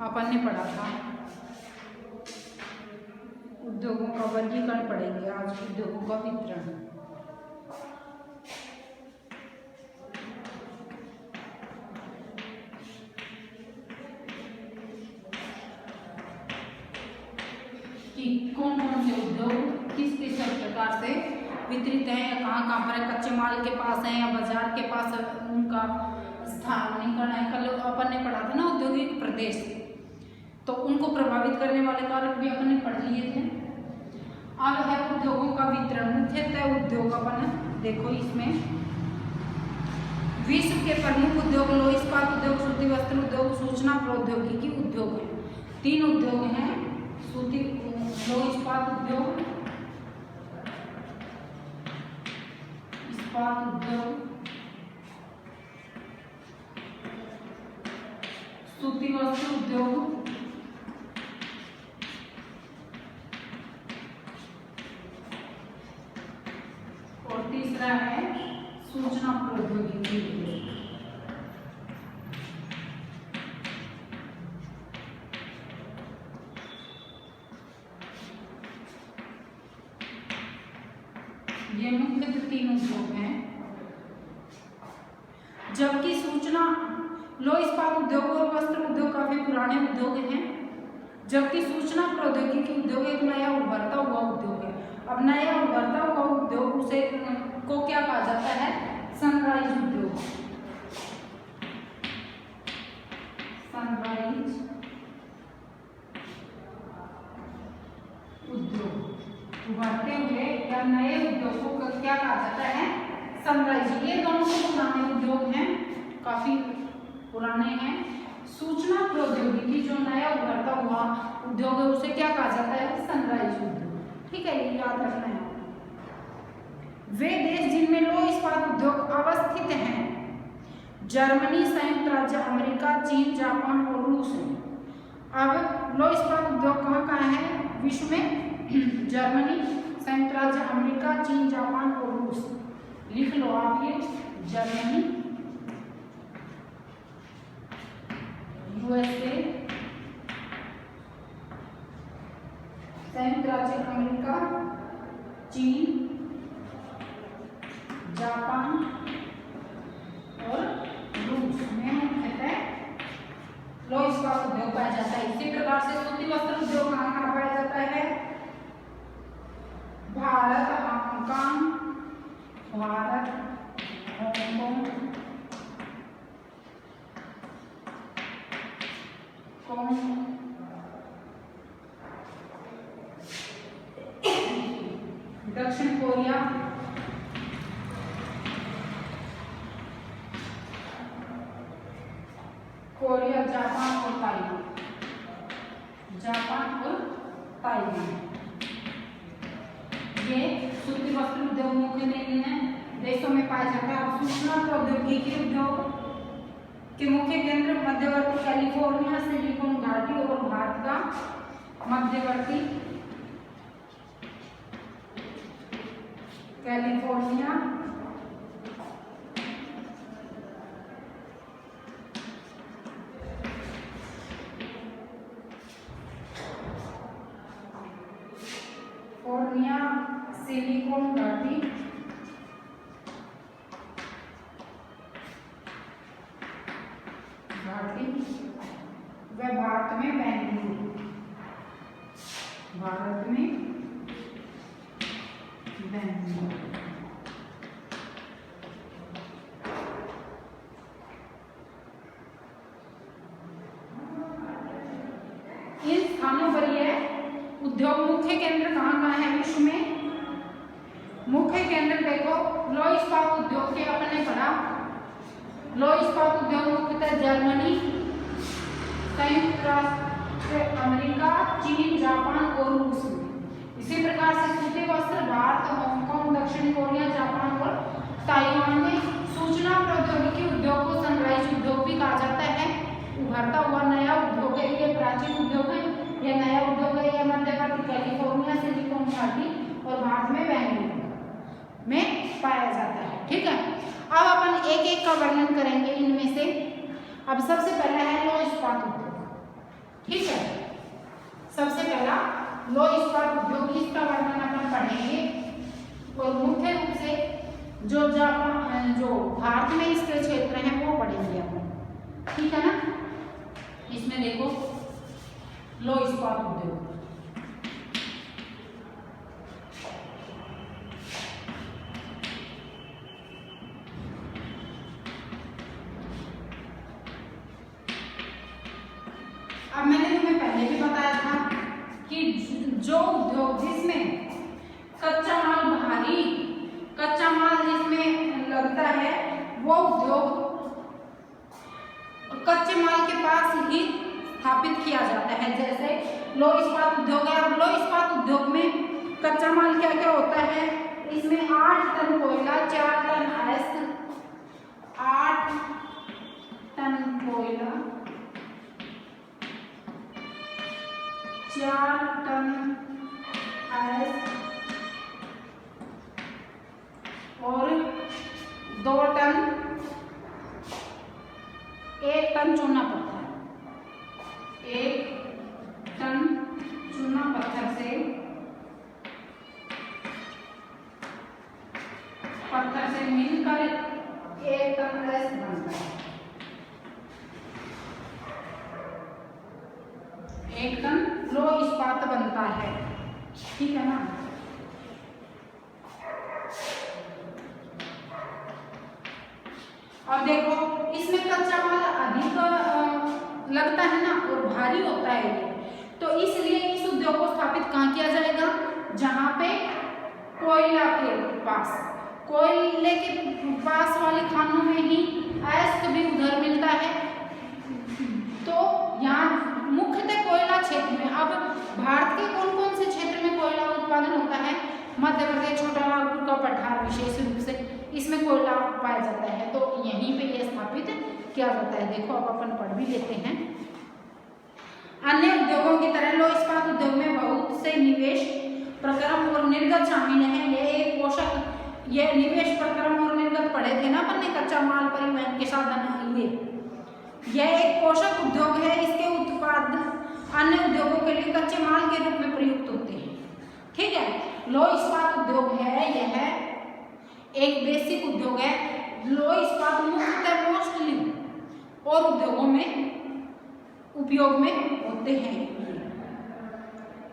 अपन ने पढ़ा था उद्योगों का वर्गीकरण पढ़ेंगे आज, उद्योगों का वितरण। कि कौन कौन से उद्योग किस किस प्रकार से वितरित हैं या कहाँ कहाँ पर है, कच्चे माल के पास है या बाजार के पास उनका स्थानीयकरण है। कल अपन ने पढ़ा था ना औद्योगिक प्रदेश, तो उनको प्रभावित करने वाले कारक भी अपन ने पढ़ लिए थे। अब है उद्योगों का वितरण। मुख्यतः उद्योग अपन देखो इसमें विश्व के प्रमुख उद्योग लौह इस्पात उद्योग, सूती वस्त्र उद्योग, सूचना प्रौद्योगिकी उद्योग है। 3 उद्योग हैं, सूती लौह इस्पात उद्योग, इस्पात उद्योग, सूती वस्त्र उद्योग और तीसरा है सूचना प्रौद्योगिकी उद्योग। ये मुख्य 3 उद्योग हैं। जबकि सूचना लौह इस्पात उद्योग और वस्त्र उद्योग काफी पुराने उद्योग हैं, जबकि सूचना प्रौद्योगिकी उद्योग एक नया उभरता हुआ उद्योग है। अब नया उभरता हुआ उद्योग उसे को क्या कहा जाता है? सनराइज उद्योग। सनराइज उद्योग उभरते हुए या नए उद्योगों को क्या कहा जाता है? सनराइज। ये दोनों पुराने उद्योग हैं, काफी पुराने हैं। सूचना प्रौद्योगिकी जो नया उभरता हुआ उद्योग है उसे क्या कहा जाता है? सनराइज उद्योग। ठीक है, ये याद रखना है। वे देश जिनमें लौह इस्पात उद्योग अवस्थित हैं जर्मनी, संयुक्त राज्य अमेरिका, चीन, जापान और रूस है। अब लौह इस्पात उद्योग कहाँ कहाँ है विश्व में? जर्मनी, संयुक्त राज्य अमेरिका, चीन, जापान और रूस। लिख लो आप ये, जर्मनी, यूएसए, संयुक्त राज्य अमेरिका, चीन, जापान और रूस में मुख्यतः लौह इस्पात उद्योग पाया जाता है। इसी प्रकार से सूती वस्त्र उद्योग कहाँ कहाँ पाया जाता है? भारत, हांगकांग, दक्षिण कोरिया, जापान और ताइवान। ये सूती वस्त्र उद्योग मुख्य देशों में पाया जाता है। सूचना प्रौद्योगिकी उद्योग के मुख्य केंद्र मध्यवर्ती कैलिफोर्निया, सिलिकॉन घाटी और भारत का मध्यवर्ती कैलिफोर्निया, सिलिकॉन घाटी व भारत में बेंगलुरु। इन स्थानों पर यह उद्योग मुख्य केंद्र कहाँ कहाँ है विश्व में? मुख्य केंद्र देखो, लौह इस्पात उद्योग के अपन ने पढ़ा। लौह इस्पात उद्योग मुख्यतः जर्मनी, संयुक्त राज्य अमेरिका, चीन, जापान और रूस में। इसी प्रकार से सूती वस्त्र भारत, हांगकांग, दक्षिण कोरिया, जापान और ताइवान में। सूचना प्रौद्योगिकी उद्योग को सनराइज उद्योग भी कहा जाता है। उभरता हुआ नया उद्योग है, ये प्राचीन उद्योग है, यह नया उद्योग है। यह मध्यवर्ती कैलिफोर्निया, सिलिकॉन घाटी और भारत में बेंगलुरु में पाया जाता है। ठीक है, अब अपन एक एक का वर्णन करेंगे इनमें से। अब सबसे पहला है लौह इस्पात उद्योग। ठीक है, सबसे पहला लौह इस्पात उद्योग, इसका वर्णन अपन पढ़ेंगे और मुख्य रूप से जो भारत में इसके क्षेत्र हैं वो पढ़ेंगे अपन, ठीक है ना। इसमें देखो लौह इस्पात उद्योग, अब मैंने तुम्हें पहले भी बताया था कि जो उद्योग जिसमें कच्चा माल भारी कच्चा माल जिसमें लगता है वो उद्योग कच्चे माल के पास ही स्थापित किया जाता है। जैसे लौह इस्पात उद्योग है, अब लौह इस्पात उद्योग में कच्चा माल क्या क्या होता है, इसमें 8 टन कोयला, 4 टन अयस्क, 8 टन कोयला, 4 टन अयस्क और 2 टन 1 टन चूना पत्थर, 1 टन चूना पत्थर से मिलकर 1 टन अयस्क बनता है, 1 टन लौह इस्पात बनता है, ठीक है ना। और देखो इसमें कच्चा माल अधिक लगता है ना और भारी होता है ये, तो इसलिए इस उद्योग को स्थापित कहाँ किया जाएगा, जहाँ पे कोयला के पास, कोयले के पास वाले खानों में ही अयस्क भी उधर मिलता है। तो यहाँ मुख्यतः कोयला क्षेत्र में, अब भारत के कौन कौन से क्षेत्र में कोयला उत्पादन होता है, मध्य प्रदेश, छोटा नागपुर का पठार विशेष रूप से इसमें कोयला पाया जाता है, तो यहीं पे ये स्थापित किया जाता है। देखो अब अपन पढ़ भी लेते हैं। अन्य उद्योगों की तरह लौह इस्पात उद्योग में बहुत से निवेश प्रक्रम और निर्गत शामिल हैं। यह निवेश प्रक्रम और निर्गत पढ़े थे ना अपन ने, कच्चा माल, परिवहन के साधन, यह एक पोषक उद्योग है। इसके उत्पाद अन्य उद्योगों के लिए कच्चे माल के रूप में प्रयुक्त होते हैं, ठीक है। लौह इस्पात उद्योग है, यह एक बेसिक उद्योग है। लौह इस्पात मुख्यतः मोस्टली और उद्योगों में उपयोग में होते हैं।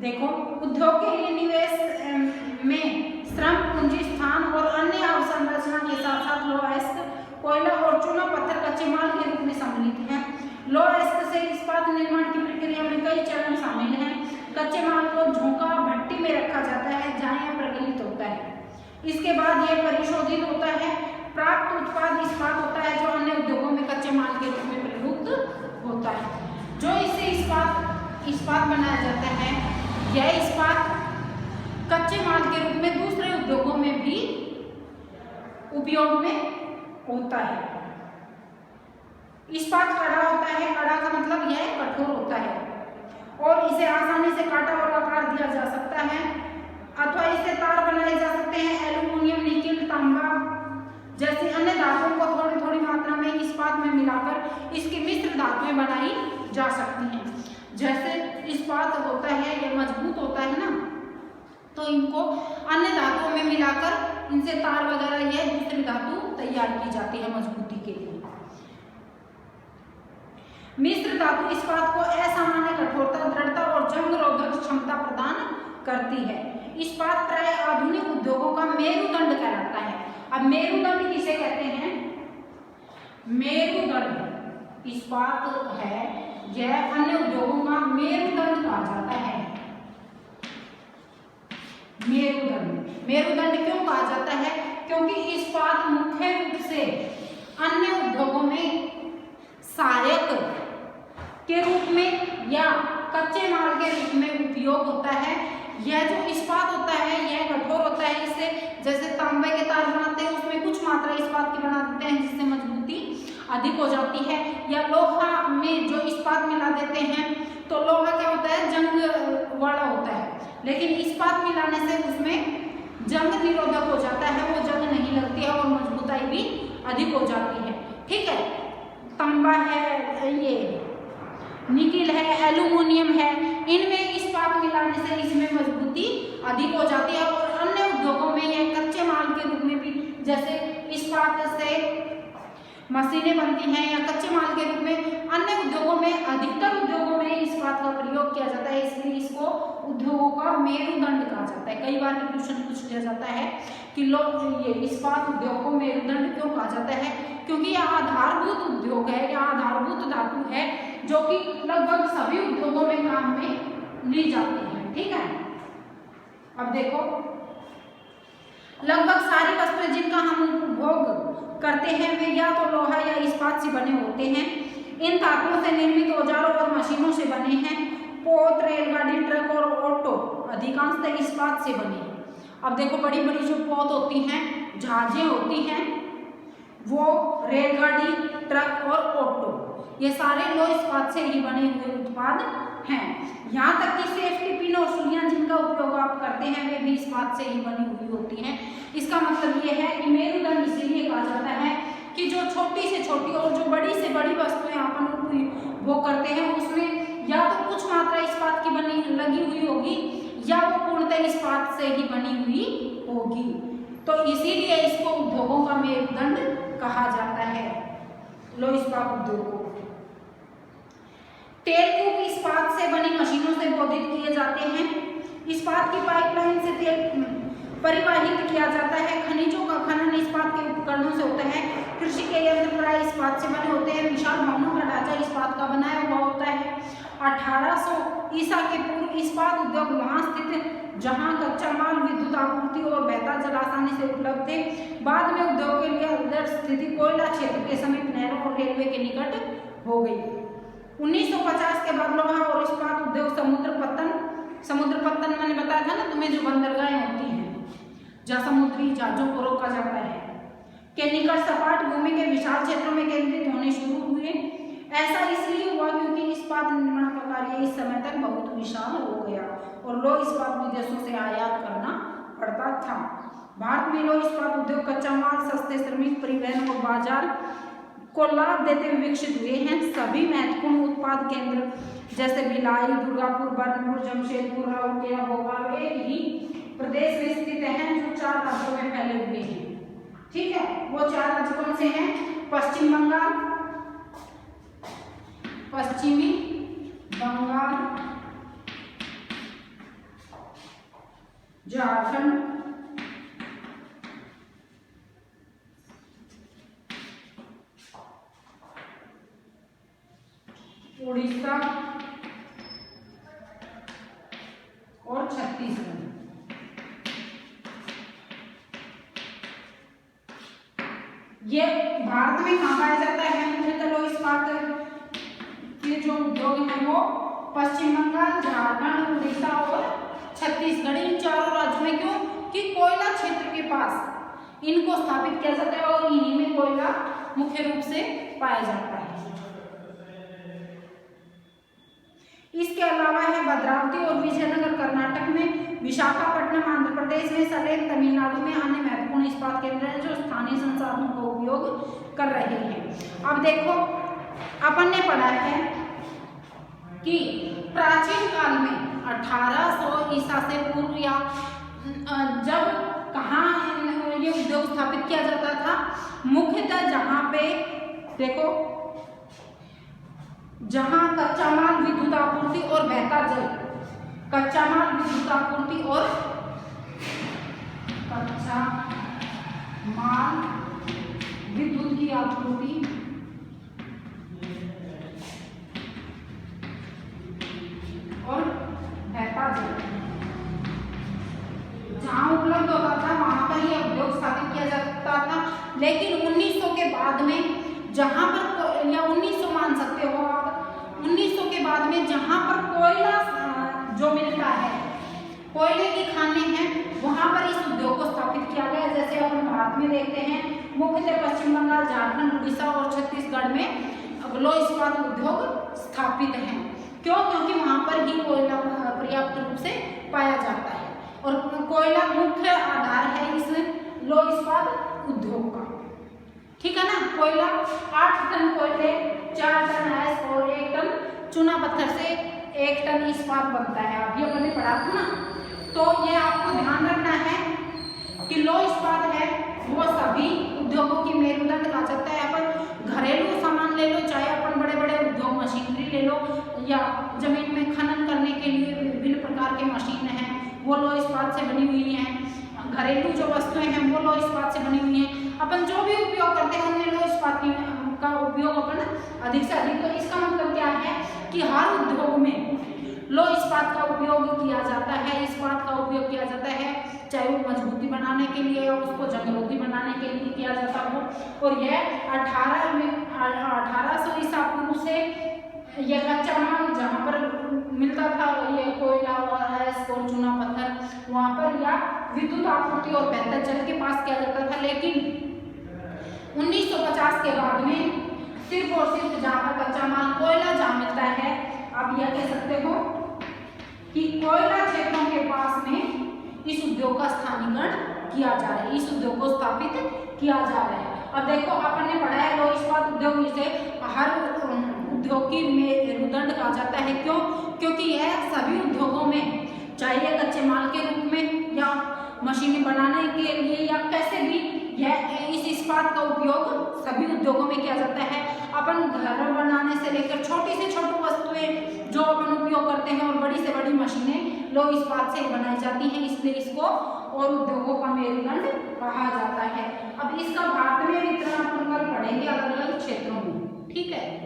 देखो उद्योग के लिए निवेश में श्रम, पूंजी, स्थान और अन्य अवसंरचना के साथ साथ लौह अयस्क, कोयला और चूना पत्थर कच्चे माल के रूप में सम्मिलित है। लौह अयस्क से इस्पात निर्माण की प्रक्रिया में कई चरण शामिल हैं। कच्चे माल को झोंका भट्टी में रखा जाता है जहाँ यह प्रगलित होता है। इसके बाद यह परिशोधित होता है। प्राप्त उत्पाद इस्पात होता है जो अन्य उद्योगों में कच्चे माल के रूप में प्रयुक्त होता है। जो इससे इस्पात बनाया जाता है, यह इस्पात कच्चे माल के रूप में दूसरे उद्योगों में भी उपयोग में होता है। इस्पात कड़ा होता है, कड़ा का मतलब यह कठोर होता है और इसे आसानी से काटा और आकार दिया जा सकता है अथवा इससे तार बनाए जा सकते हैं। एल्यूमिनियम, निकेल, तांबा जैसी अन्य धातुओं को थोड़ी थोड़ी मात्रा में इस्पात में मिलाकर इसकी मिश्र धातुएं बनाई जा सकती हैं। जैसे इस्पात होता है यह मजबूत होता है ना, तो इनको अन्य धातुओं में मिलाकर इनसे तार वगैरह यह दूसरी धातु तैयार की जाती है मजबूती के लिए। मिश्र धातु इस्पात को असामान्य कठोरता, दृढ़ता और जंग रोधक क्षमता प्रदान करती है। इस्पात प्राय आधुनिक उद्योगों का मेरुदंड कहलाता है। अब मेरुदंड किसे कहते हैं? मेरुदंड इस्पात है, यह अन्य उद्योगों का मेरुदंड कहा जाता है। मेरुदंड क्यों कहा जाता है? क्योंकि इस्पात मुख्य रूप से अन्य उद्योगों में सहायक के रूप में या कच्चे माल के रूप में उपयोग होता है। यह जो इस्पात होता है यह कठोर होता है। इससे जैसे तांबे के तार बनाते हैं उसमें कुछ मात्रा इस्पात की बना देते हैं जिससे मजबूती अधिक हो जाती है। या लोहा में जो इस्पात मिला देते हैं तो लोहा क्या होता है? जंग वाला होता है, लेकिन इस्पात मिलाने से उसमें जंग निरोधक हो जाता है, वो जंग नहीं लगती है और मजबूताई भी अधिक हो जाती है। ठीक है, तांबा है, ये निकिल है, एल्यूमिनियम है, इनमें इस्पात मिलाने से इसमें मजबूती अधिक हो जाती है। और अन्य उद्योगों में यह कच्चे माल के रूप में भी, जैसे इस्पात से मशीनें बनती हैं या कच्चे माल के रूप में अन्य उद्योगों में, अधिकतर उद्योगों में इस्पात का प्रयोग किया जाता है, इसलिए इसको उद्योगों का मेरुदंड कहा जाता है। कई बार क्वेश्चन पूछ लिया जाता है कि ये इस्पात उद्योग को मेरुदंड क्यों कहा जाता है, क्योंकि यह आधारभूत उद्योग है या आधारभूत धातु है जो कि लगभग सभी उद्योगों में काम में ली जाती है। ठीक है, अब देखो लगभग सारी वस्तुएं जिनका हम उपभोग करते हैं वे या तो लोहा या इस्पात से बने होते हैं। इन धातुओं से निर्मित औजारों और मशीनों से बने हैं। पोत, रेलगाड़ी, ट्रक और ऑटो अधिकांशतः इस्पात से बने हैं। अब देखो बड़ी बड़ी जो पोत होती हैं, जहाजें होती हैं, वो रेलगाड़ी, ट्रक और ऑटो, ये सारे लोह इस्पात से ही बने हुए उत्पाद हैं। यहाँ तक कि सेफ्टी पिन और सुइयां जिनका उपयोग आप करते हैं वे भी इस्पात से ही बनी हुई होती हैं। इसका मतलब ये है कि मेरुदंड इसीलिए कहा जाता है कि जो छोटी से छोटी और जो बड़ी से बड़ी वस्तुएं अपन उपभोग करते हैं उसमें या तो कुछ मात्रा इस्पात की बनी लगी हुई होगी या वो पूर्णतः इस्पात से ही बनी हुई होगी। तो इसीलिए इसको उद्योगों का मेरुदंड कहा जाता है, लोह इस्पात उद्योग को। तेल कूप इस्पात से बनी मशीनों से बोधित किए जाते हैं। इस्पात की पाइपलाइन से तेल परिवाहित किया जाता है। खनिजों का खनन इस्पात के उपकरणों से होता है। कृषि के यंत्र प्राय इस्पात से बने होते हैं। विशाल भवनों का ढांचा इस्पात का बनाया हुआ होता है। 1800 ईसा के पूर्व इस्पात उद्योग वहां स्थित जहां कच्चा माल, विद्युत आपूर्ति और बहता जल आसानी से उपलब्ध थे। बाद में उद्योग के लिए आदर्श स्थिति कोयला क्षेत्र के समीप नहरों और रेलवे के निकट हो गई। 1950 के बाद लोहा और इस्पात उद्योग समुद्र पत्तन मैंने बताया था ना तुम्हें, जो बंदरगाहें होती हैं जहाँ समुद्री जहाजों को रोका जाता है, के निकट सपाट भूमि के विशाल क्षेत्रों में केंद्रित होने शुरू हुए। ऐसा इसलिए हुआ क्योंकि इस्पात निर्माण का कार्य इस समय तक बहुत विशाल हो गया और लोह इस्पात विदेशों से आयात करना पड़ता था। भारत में लोह इस्पात उद्योग कच्चा माल, सस्ते श्रमिक परिवहन और बाजार को लाभ देते हुए विकसित हुए हैं। सभी महत्वपूर्ण उत्पाद केंद्र जैसे भिलाई, दुर्गापुर, बर्नपुर, जमशेदपुर, राउरकेला, भोपाल एक ही प्रदेश में स्थित हैं जो 4 राज्यों में फैले हुए हैं। ठीक है, वो 4 राज्य कौन से हैं? पश्चिमी बंगाल, झारखंड, उड़ीसा और छत्तीसगढ़। ये भारत में कहाँ पाया जाता है? मुख्यतः लोह इस्पात के जो उद्योग हैं वो पश्चिम बंगाल, झारखंड, उड़ीसा और छत्तीसगढ़, इन 4 राज्यों में। क्यों? कि कोयला क्षेत्र के पास इनको स्थापित किया जाता है और इन्हीं में कोयला मुख्य रूप से पाया जाता है। इसके अलावा है भद्रावती और विजयनगर कर्नाटक में, विशाखापट्टनम आंध्र प्रदेश में, सलेम तमिलनाडु में अन्य महत्वपूर्ण इस्पात केंद्र हैं जो स्थानीय संसाधनों का उपयोग कर रहे हैं। अब देखो अपन ने पढ़ा है कि प्राचीन काल में 1800 ईसा से पूर्व या जब कहाँ ये उद्योग स्थापित किया जाता था, मुख्यतः जहाँ पे देखो जहां कच्चा माल, विद्युत आपूर्ति और बहता जल, कच्चा माल, विद्युत आपूर्ति और कच्चा माल, विद्युत की आपूर्ति और बहता जल जहां उपलब्ध होता था वहां पर यह उद्योग स्थापित किया जाता था। लेकिन 1900 के बाद में जहां पर, या 1900 मान सकते हो आप, 1900 के बाद में जहां पर कोयला जो मिलता है, कोयले की खानें हैं, वहां पर इस उद्योग को स्थापित किया गया। जैसे हम भारत में देखते हैं मुख्यतः पश्चिम बंगाल, झारखंड, उड़ीसा और छत्तीसगढ़ में लोह इस्पात उद्योग स्थापित हैं। क्यों? क्योंकि वहां पर ही कोयला पर्याप्त रूप से पाया जाता है और कोयला मुख्य आधार है इस लोह इस्पात उद्योग का। ठीक है ना। कोयला 8 टन कोयले, 4 टन गैस और 1 टन चूना पत्थर से 1 टन इस्पात बनता है, अभी अपन ने पढ़ा था ना। तो ये आपको ध्यान रखना है कि लौह इस्पात है वो सभी उद्योगों की मेरुदंड कहा जाता है। अपन घरेलू सामान ले लो, चाहे अपन बड़े बड़े उद्योग मशीनरी ले लो, या जमीन में खनन करने के लिए विभिन्न प्रकार के मशीन हैं वो लौह इस्पात से बनी हुई हैं। घरेलू जो वस्तुएं हैं वो लौह इस्पात से बनी हुई हैं। अपन जो भी उपयोग करते हैं उनमें लौह इस्पात का उपयोग अपन अधिक से अधिक। तो इसका मतलब क्या है कि हर उद्योग में लौह इस्पात का उपयोग किया जाता है। इस्पात का उपयोग किया जाता है चाहे वो मजबूती बनाने के लिए या उसको जंगरोधी बनाने के लिए किया जाता हो। और यह 1800 ईसा पूर्व से यह कच्चा माल जहाँ पर मिलता था, ये कोयला और चूना पत्थर वहाँ पर, या विद्युत आपूर्ति और बेहतर जल के पास किया जाता था। लेकिन 1950 के बाद में सिर्फ और सिर्फ जहाँ पर कच्चा माल कोयला जहाँ मिलता है, आप यह कह सकते हो कि कोयला क्षेत्रों के पास में इस उद्योग का स्थानीकरण किया जा रहा है, इस उद्योग को स्थापित किया जा रहा है। अब देखो अपन ने पढ़ा है लौह इस्पात उद्योग इसे हर उद्योग की मेरुदंड कहा जाता है। क्यों? क्योंकि यह सभी उद्योगों में, चाहे कच्चे माल के रूप में या मशीनें बनाने के लिए या कैसे भी, यह इस इस्पात का उपयोग सभी उद्योगों में किया जाता है। अपन घर बनाने से लेकर छोटी से छोटी वस्तुएं जो अपन उपयोग करते हैं और बड़ी से बड़ी मशीनें लौह इस्पात से बनाई जाती हैं, इसलिए इसको और उद्योगों का मेरुदंड कहा जाता है। अब इसका भारत में वितरण अपन कल पढ़ेंगे अलग अलग क्षेत्रों में, ठीक है।